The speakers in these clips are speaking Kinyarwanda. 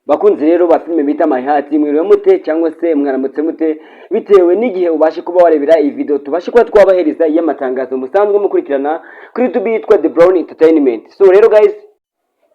Bakunzi rero ba filime bita My Heart, mwiriwe mute cyangwa se mwaramutse mute bitewe n'igihe ubashe kuba warebera iyi video tubashe kuba twabahereza y'amatangazo musanzwe mukurikirana kuri YouTube yitwa The Brown Entertainment. So rero guys,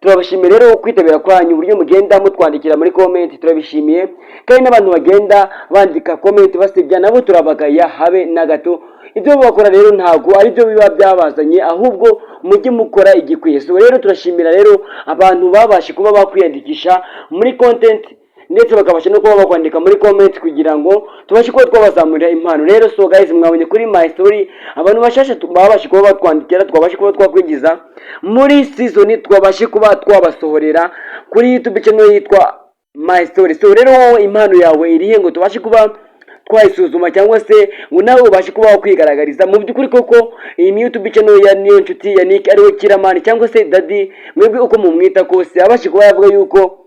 turabashimiye rero kwitabira kwanyu uburyo mugenda mutwandikira muri comment, turabishimiye kandi n'abantu bagenda bandika comment basebya nabo turabagaya habe na gato. Ibyo bakora rero ntago ari byo biba byabazanye, ahubwo mujye mukora igikwiye. So rero turashimira rero abantu babashe kuba bakwiyandikisha muri content ndetse bakabasha no kuba bakwandika muri comment kugira ngo tubashe kuba twabazamurira impano. Rero so guys, mwabonye kuri My Story abantu bashasha babashe kuba batwandikira, twabashe kuba twakwigiza muri season, twabashe kuba twabasohorera kuri YouTube channel yitwa My Story. So rero impano yawe irihe ngo tubashe kuba twayisuzuma cyangwa se ngo nawe ubashe kuba wakwigaragariza mu by'ukuri koko iyi YouTube channel ya niyo nshuti ya Nick ariwe Kiramani cyangwa se Daddy, mwebwe uko mumwita kose, abashe kuba yavuga yuko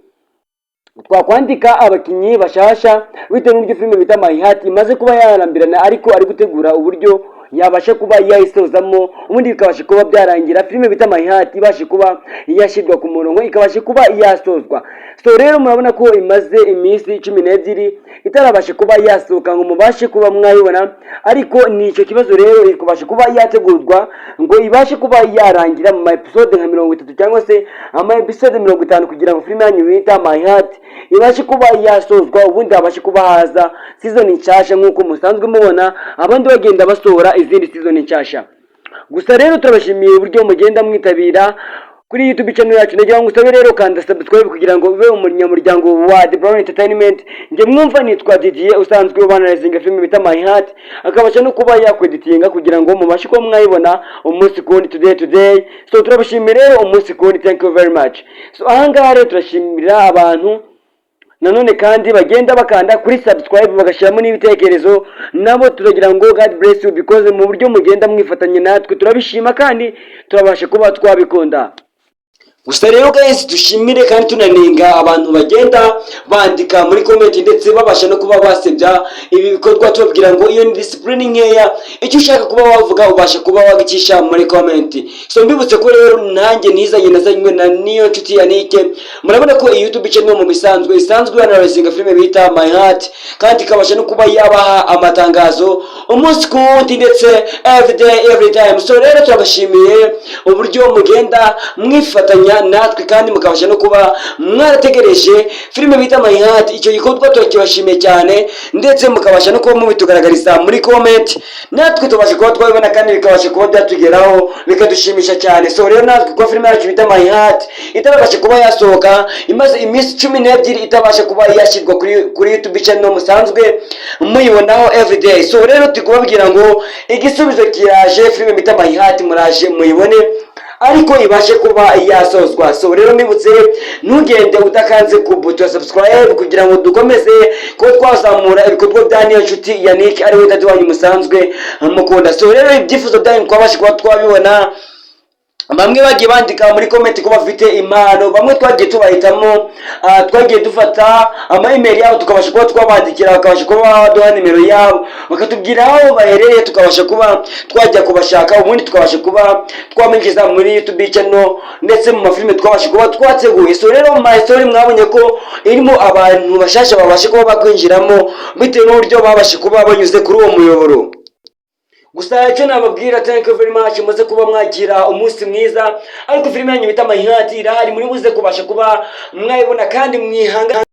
twakwandika abakinyi bashasha bitewe n'ibyo filime bita My Heart imaze kuba yarambirana, ariko ari gutegura uburyo yabasha kuba yayisozamo ubundi bikabasha kuba byarangira filime bita My Heart ibashe kuba yashirwa ku murongo ikabasha kuba yasozwa. So rero murabona ko imaze iminsi 12 itarabasha kuba yasohoka ngo mubashe kuba mwayibona, ariko ni icyo kibazo rero ikubasha kuba yategurwa ngo ibashe kuba yarangira mu episode nka 30 cyangwa se ama episode 50 kugira ngo filime yanyu bita My Heart ibashe kuba yasozwa, ubundi abashe kuba haza season nshasha nk'uko musanzwe mubona abandi bagenda basohora izindi season nshasha. Gusa rero turabashimiye uburyo mugenda mwitabira kuri YouTube channel yacu. Nagira ngo usabe rero kanda subscribe kugira ngo ube umunyamuryango wa The Brown Entertainment. Nje mwumva nitwa Didier usanzwe ubanarizinga filime bita My Heart, akabasha no kuba yakweditinga kugira ngo mubashe ko mwayibona umunsi kundi today. So turabashimiye rero umunsi kundi, thank you very much. So ahangaha rero turashimira abantu nanone kandi bagenda bakanda kuri subscribe bagashiramo n'ibitekerezo, nabo turagira ngo God bless you because mu buryo mugenda mwifatanya natwe turabishima kandi turabasha kuba twabikunda. Gusa rero guys, dushimire kandi tunanenga abantu bagenda bandika muri comment ndetse babasha no kuba basebya ibi bikorwa, tubabwira ngo iyo ni discipline nkeya, icyo ushaka kuba wavuga ubasha kuba wagicisha muri comment. So mbibutse ko rero nanjye nazanywe na niyo nshuti ya Nick. Murabona ko iyi YouTube channel mu bisanzwe isanzwe yanarazinga filime bita My Heart kandi ikabasha no kuba yabaha amatangazo umunsi ku wundi ndetse every time. So rero turabashimiye uburyo mugenda mwifatanya natwe kandi mukabasha no kuba mwarategereje filime bita My Heart. Icyo gikorwa turakibashimiye cyane ndetse mukabasha no kuba mubitugaragariza muri comment, natwe tubasha kuba twabibona kandi bikabasha kuba byatugeraho bikadushimisha cyane. So rero natwe kwa filime yacu bita My Heart itabasha kuba yasohoka imaze iminsi 12 itabasha kuba yashirwa kuri YouTube channel musanzwe muyibonaho everyday. So rero tukubabwira ngo igisubizo kiraje, filime bita My Heart muraje muyibone ariko ibashe kuba yasozwa. So rero mbibutse ntugende udakanze ku buto subscribe kugira ngo dukomeze ko twazamura ibikorwa bya niyo nshuti ya Nick ariwe Daddy wanyu musanzwe mukunda. So rero ibyifuzo byanyu twabashe kuba twabibona, bamwe bagiye bandika muri comment ko bafite impano, bamwe twagiye tubahitamo, twagiye dufata ama email yabo tukabasha kuba twabandikira, bakabasha kuba baduha nimero yabo bakatubwira aho bahereye, tukabasha kuba twajya kubashaka ubundi tukabasha kuba twamenyeza muri YouTube channel ndetse mu mafilime twabasha kuba twateguye. So rero My Story mwabonye ko irimo abantu bashasha babasha kuba bakwinjiramo bitewe n'uburyo babasha kuba banyuze kuri uwo muyoboro. Gusa icyo nababwira, thank you very much, muze kuba mwagira umunsi mwiza, ariko filime yanyu bita My Heart irahari muri buze kubasha kuba mwayibona kandi mwihanga.